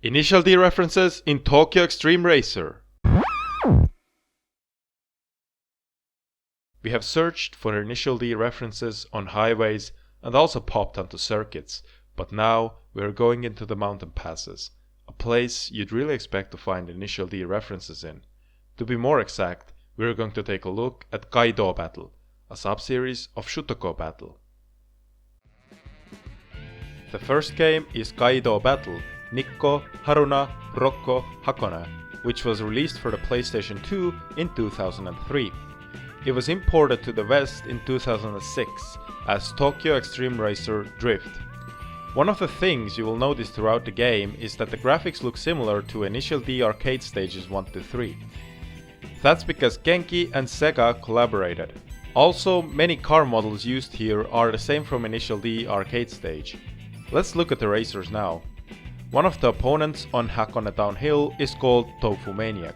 Initial D references in Tokyo Xtreme Racer. We have searched for Initial D references on highways and also popped onto circuits, but now we are going into the mountain passes, a place you'd really expect to find Initial D references in. To be more exact, we are going to take a look at Kaido Battle, a subseries of Shutoko Battle. The first game is Kaido Battle, Nikko, Haruna, Rokko, Hakone, which was released for the PlayStation 2 in 2003. It was imported to the West in 2006 as Tokyo Xtreme Racer Drift. One of the things you will notice throughout the game is that the graphics look similar to Initial D arcade stages 1-3. That's because Genki and Sega collaborated. Also, many car models used here are the same from Initial D arcade stage. Let's look at the racers now. One of the opponents on Hakone Downhill is called Tofu Maniac,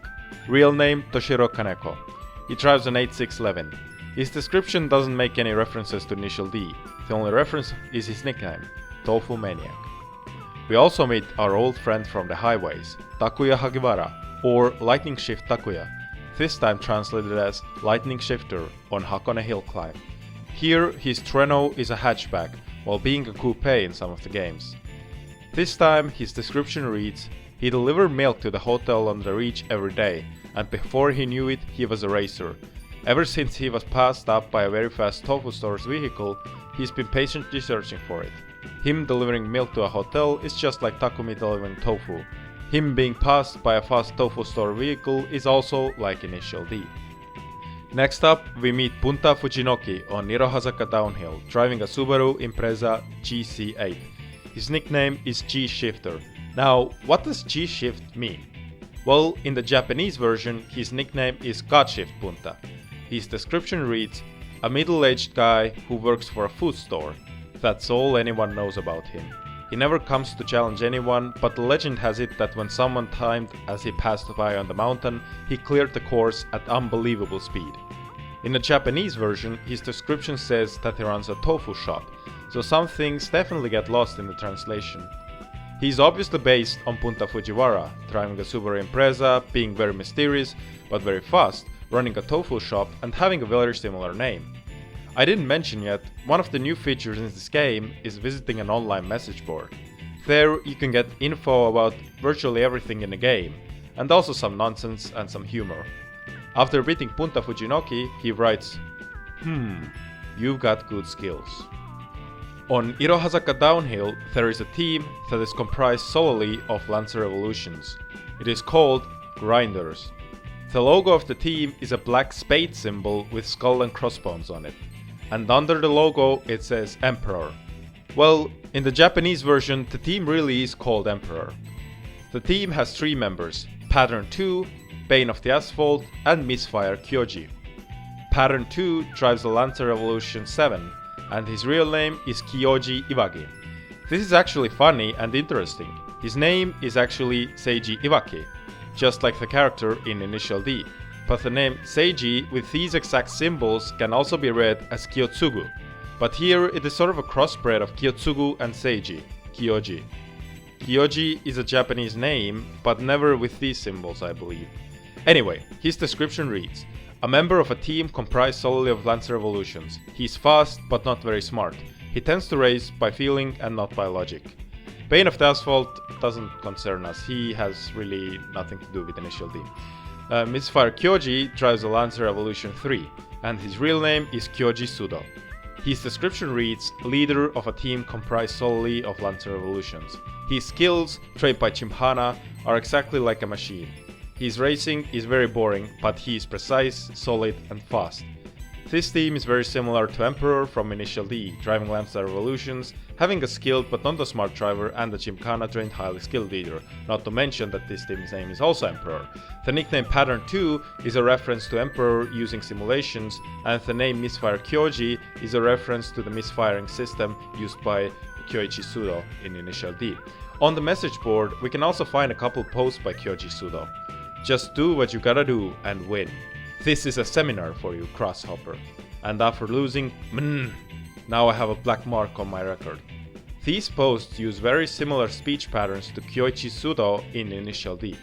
real name Toshiro Kaneko. He drives an 8611. His description doesn't make any references to Initial D, the only reference is his nickname, Tofu Maniac. We also meet our old friend from the highways, Takuya Hagiwara, or Lightning Shift Takuya, this time translated as Lightning Shifter on Hakone Hill Climb. Here his Treno is a hatchback, while being a coupe in some of the games. This time his description reads, he delivered milk to the hotel on the reach every day, and before he knew it he was a racer. Ever since he was passed up by a very fast tofu store's vehicle, he's been patiently searching for it. Him delivering milk to a hotel is just like Takumi delivering tofu. Him being passed by a fast tofu store vehicle is also like Initial D. Next up, we meet Punta Fujinoki on Nirohazaka Downhill, driving a Subaru Impreza GC8. His nickname is G-Shifter. Now, what does G-Shift mean? Well, in the Japanese version, his nickname is Godshift Punta. His description reads, a middle-aged guy who works for a food store. That's all anyone knows about him. He never comes to challenge anyone, but the legend has it that when someone timed as he passed by on the mountain, he cleared the course at unbelievable speed. In the Japanese version, his description says that he runs a tofu shop, so some things definitely get lost in the translation. He's obviously based on Punta Fujiwara, driving a Subaru Impreza, being very mysterious but very fast, running a tofu shop and having a very similar name. I didn't mention yet, one of the new features in this game is visiting an online message board. There you can get info about virtually everything in the game, and also some nonsense and some humor. After beating Punta Fujinoki, he writes, you've got good skills. On Nirohazaka Downhill, there is a team that is comprised solely of Lancer Evolutions. It is called Grinders. The logo of the team is a black spade symbol with skull and crossbones on it. And under the logo it says Emperor. Well, in the Japanese version the team really is called Emperor. The team has 3 members, Pattern 2, Bane of the Asphalt, and Misfire Kyoji. Pattern 2 drives the Lancer Evolution 7, and his real name is Kyoji Iwagi. This is actually funny and interesting. His name is actually Seiji Iwaki, just like the character in Initial D. But the name Seiji with these exact symbols can also be read as Kiyotsugu. But here it is sort of a crossbred of Kiyotsugu and Seiji, Kyoji. Kyoji is a Japanese name, but never with these symbols, I believe. Anyway, his description reads, a member of a team comprised solely of Lancer Evolutions. He's fast, but not very smart. He tends to race by feeling and not by logic. Bane of the Asphalt doesn't concern us, he has really nothing to do with Initial D. Misfire Kyoji drives a Lancer Evolution 3, and his real name is Kyoji Sudo. His description reads, leader of a team comprised solely of Lancer Evolutions. His skills, trained by Chimhana, are exactly like a machine. His racing is very boring, but he is precise, solid and fast. This team is very similar to Emperor from Initial D, driving Lancer Evolutions, having a skilled but not a smart driver and a Gymkhana trained highly skilled leader, not to mention that this team's name is also Emperor. The nickname Pattern 2 is a reference to Emperor using simulations, and the name Misfire Kyoji is a reference to the misfiring system used by Kyoichi Sudo in Initial D. On the message board we can also find a couple posts by Kyoichi Sudo. Just do what you gotta do and win. This is a seminar for you, Crosshopper. And after losing, now I have a black mark on my record. These posts use very similar speech patterns to Kyoichi Sudo in Initial D.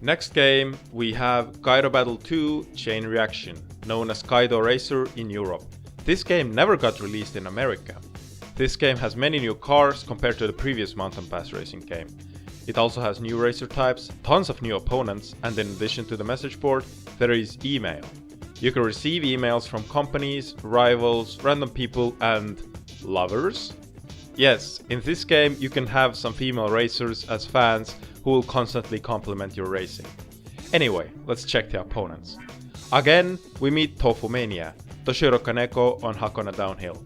Next game, we have Kaido Battle 2 Chain Reaction, known as Xtreme Racer in Europe. This game never got released in America. This game has many new cars compared to the previous Mountain Pass racing game. It also has new racer types, tons of new opponents, and in addition to the message board, there is email. You can receive emails from companies, rivals, random people, and lovers? Yes, in this game you can have some female racers as fans who will constantly compliment your racing. Anyway, let's check the opponents. Again, we meet Tofu Mania, Toshiro Kaneko on Hakone Downhill.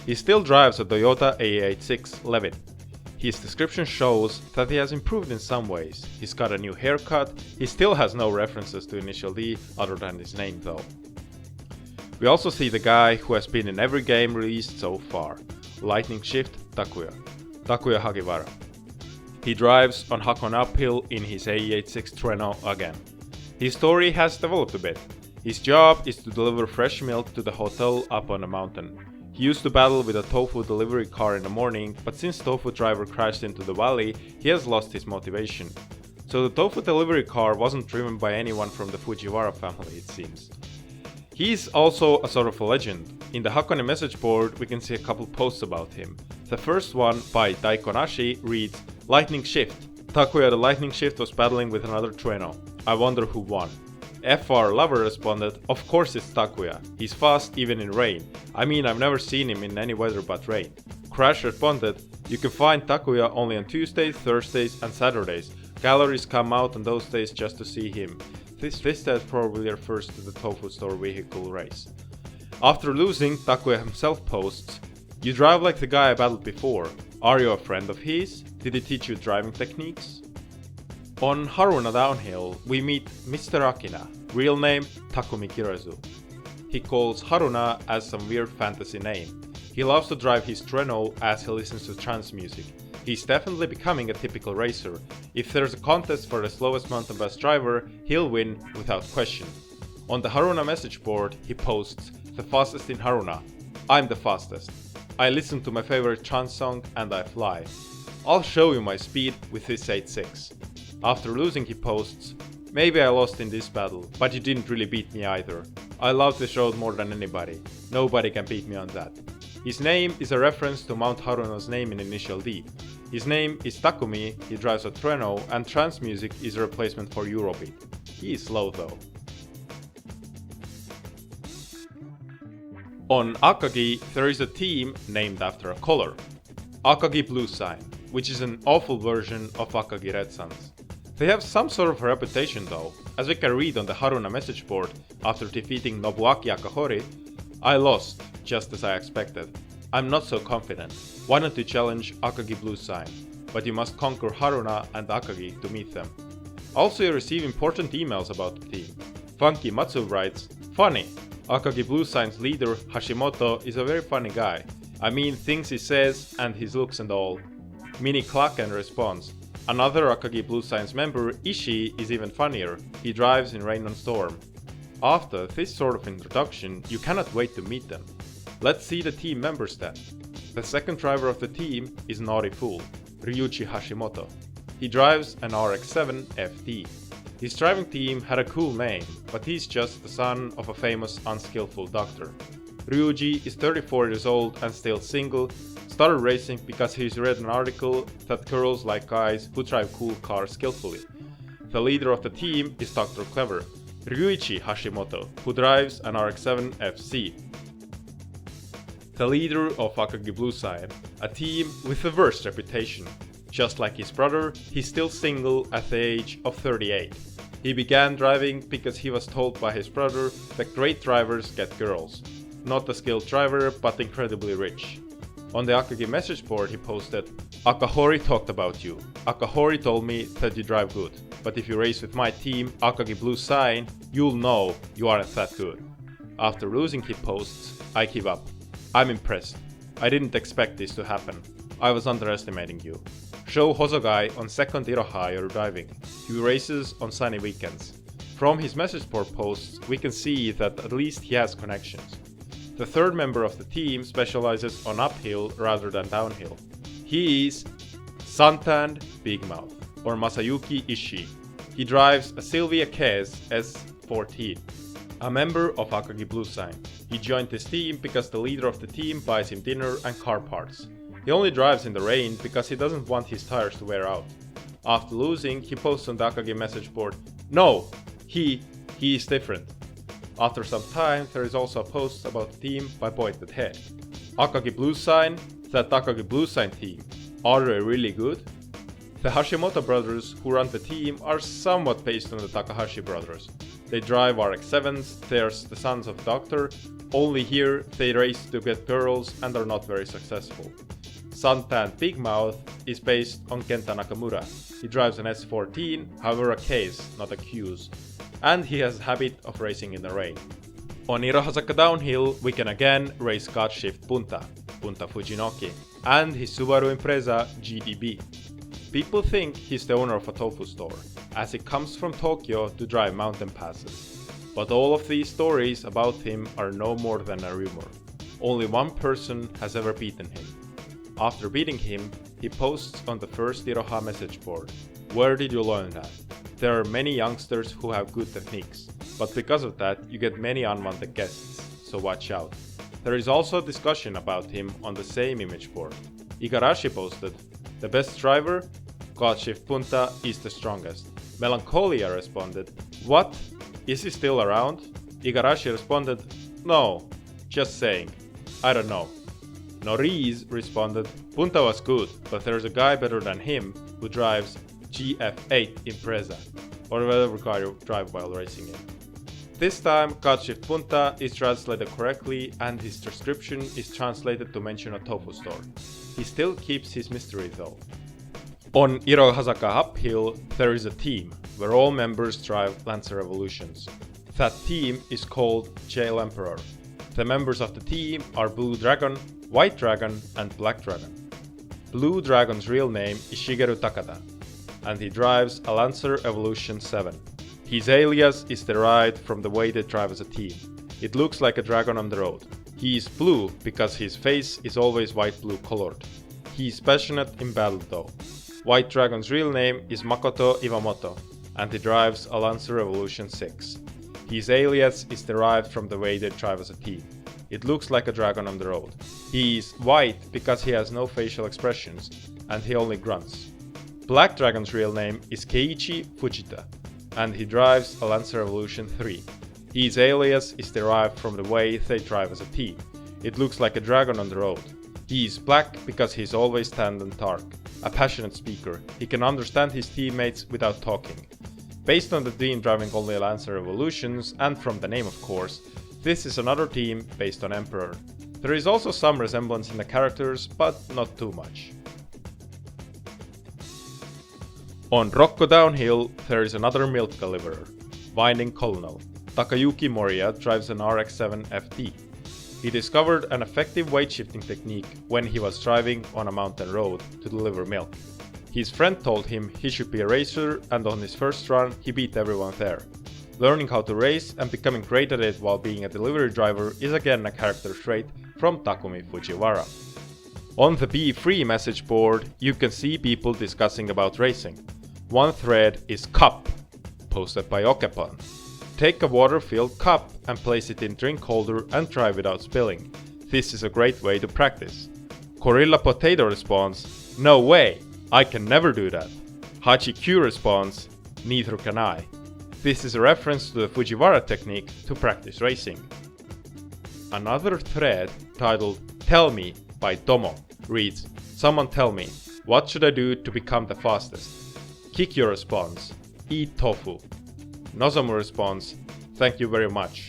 He still drives a Toyota A86 Levin. His description shows that he has improved in some ways. He's got a new haircut, he still has no references to Initial D other than his name though. We also see the guy who has been in every game released so far, Lightning Shift Takuya Hagiwara. He drives on Hakone uphill in his A86 Treno again. His story has developed a bit. His job is to deliver fresh milk to the hotel up on the mountain. He used to battle with a tofu delivery car in the morning, but since tofu driver crashed into the valley, he has lost his motivation. So the tofu delivery car wasn't driven by anyone from the Fujiwara family, it seems. He is also a sort of a legend. In the Hakone message board we can see a couple posts about him. The first one, by Daikonashi, reads, Lightning Shift. Takuya the Lightning Shift was battling with another Treno. I wonder who won. FR Lover responded, of course it's Takuya. He's fast even in rain. I mean, I've never seen him in any weather but rain. Crash responded, you can find Takuya only on Tuesdays, Thursdays and Saturdays. Galleries come out on those days just to see him. This stat probably refers to the Tofu Store vehicle race. After losing, Takuya himself posts, you drive like the guy I battled before. Are you a friend of his? Did he teach you driving techniques? On Haruna Downhill, we meet Mr. Akina, real name Takumi Kirazu. He calls Haruna as some weird fantasy name. He loves to drive his Treno as he listens to trance music. He's definitely becoming a typical racer. If there's a contest for the slowest mountain bus driver, he'll win without question. On the Haruna message board, he posts, the fastest in Haruna. I'm the fastest. I listen to my favorite trance song and I fly. I'll show you my speed with this 8.6. After losing he posts, maybe I lost in this battle, but you didn't really beat me either. I love this road more than anybody. Nobody can beat me on that. His name is a reference to Mount Haruna's name in Initial D. His name is Takumi, he drives a Treno, and trance music is a replacement for Eurobeat. He is slow though. On Akagi, there is a team named after a color. Akagi Blue Sign, which is an awful version of Akagi Red Suns. They have some sort of a reputation though, as we can read on the Haruna message board after defeating Nobuaki Akahori. I lost, just as I expected. I'm not so confident. Why don't you challenge Akagi Blue Sign? But you must conquer Haruna and Akagi to meet them. Also you receive important emails about the team. Funky Matsu writes, funny! Akagi Blue Sign's leader Hashimoto is a very funny guy. I mean things he says and his looks and all. Mini Klaken responds, another Akagi Blue Sign's member, Ishii, is even funnier. He drives in rain and storm. After this sort of introduction, you cannot wait to meet them. Let's see the team members then. The second driver of the team is Naughty Fool, Ryuichi Hashimoto. He drives an RX-7 FD. His driving team had a cool name, but he's just the son of a famous unskillful doctor. Ryuji is 34 years old and still single, started racing because he's read an article that girls like guys who drive cool cars skillfully. The leader of the team is Dr. Clever, Ryuichi Hashimoto, who drives an RX-7 FC. The leader of Akagi Blue Sign, a team with the worst reputation. Just like his brother, he's still single at the age of 38. He began driving because he was told by his brother that great drivers get girls. Not a skilled driver, but incredibly rich. On the Akagi message board he posted, Akahori talked about you. Akahori told me that you drive good, but if you race with my team, Akagi Blue Sign, you'll know you aren't that good. After losing he posts, I give up. I'm impressed. I didn't expect this to happen. I was underestimating you. Show Hosogai on second Iroha you're driving. He races on sunny weekends. From his message board posts, we can see that at least he has connections. The third member of the team specializes on uphill rather than downhill. He is Suntanned Big Mouth, or Masayuki Ishii. He drives a Sylvia Kez S14, a member of Akagi Blue Sign. He joined this team because the leader of the team buys him dinner and car parts. He only drives in the rain because he doesn't want his tires to wear out. After losing, he posts on the Akagi message board, "No, he is different." After some time, there is also a post about the team by Pointed Head. Akagi Blue Sign, that Akagi Blue Sign team, are they really good? The Hashimoto brothers who run the team are somewhat based on the Takahashi brothers. They drive RX-7s, they're the sons of the doctor, only here they race to get girls and are not very successful. Suntanned Big Mouth is based on Kenta Nakamura. He drives an S14, however a case, not a Q's, and he has a habit of racing in the rain. On Irohazaka Downhill we can again race Godshift Punta Fujinoki, and his Subaru Impreza GDB. People think he's the owner of a tofu store, as he comes from Tokyo to drive mountain passes. But all of these stories about him are no more than a rumor. Only one person has ever beaten him. After beating him, he posts on the first Iroha message board, "Where did you learn that?" There are many youngsters who have good techniques, but because of that you get many unwanted guests, so watch out. There is also a discussion about him on the same image board. Igarashi posted, "The best driver? Godshift Punta is the strongest." Melancholia responded, "What? Is he still around?" Igarashi responded, "No, just saying. I don't know." Noriz responded, "Punta was good, but there's a guy better than him who drives GF8 Impreza, or whatever car you drive while racing in." This time, Godshift Punta is translated correctly and his description is translated to mention a tofu store. He still keeps his mystery though. On Irohazaka Uphill, there is a team, where all members drive Lancer Evolutions. That team is called Jail Emperor. The members of the team are Blue Dragon, White Dragon and Black Dragon. Blue Dragon's real name is Shigeru Takada, and he drives a Lancer Evolution 7. His alias is derived from the way they drive as a team. It looks like a dragon on the road. He is blue because his face is always white-blue colored. He is passionate in battle though. White Dragon's real name is Makoto Iwamoto, and he drives a Lancer Evolution 6. His alias is derived from the way they drive as a team. It looks like a dragon on the road. He is white because he has no facial expressions, and he only grunts. Black Dragon's real name is Keiichi Fujita, and he drives a Lancer Evolution 3. His alias is derived from the way they drive as a team. It looks like a dragon on the road. He is black because he is always tanned and dark. A passionate speaker, he can understand his teammates without talking. Based on the team driving only Lancer Evolutions, and from the name of course, this is another team based on Emperor. There is also some resemblance in the characters, but not too much. On Rokko Downhill, there is another milk deliverer, Winding Colonel. Takayuki Moriya drives an RX-7 FD. He discovered an effective weight shifting technique when he was driving on a mountain road to deliver milk. His friend told him he should be a racer, and on his first run he beat everyone there. Learning how to race and becoming great at it while being a delivery driver is again a character trait from Takumi Fujiwara. On the Be Free message board you can see people discussing about racing. One thread is Cup, posted by Okepon. Take a water-filled cup and place it in drink holder and drive without spilling. This is a great way to practice. Gorilla Potato responds, "No way, I can never do that." Hachi Q responds, "Neither can I." This is a reference to the Fujiwara technique to practice racing. Another thread titled "Tell Me" by Tomo reads, "Someone tell me, what should I do to become the fastest?" Kikyo responds, "Eat tofu." Nozomu responds, "Thank you very much."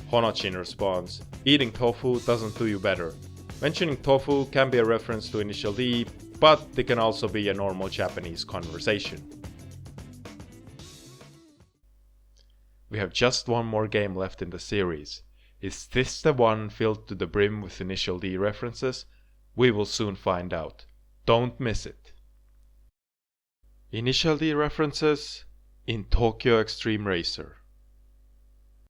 Honochin responds, "Eating tofu doesn't do you better." Mentioning tofu can be a reference to Initial D, but it can also be a normal Japanese conversation. We have just one more game left in the series. Is this the one filled to the brim with Initial D references? We will soon find out. Don't miss it. Initial D references in Tokyo Xtreme Racer.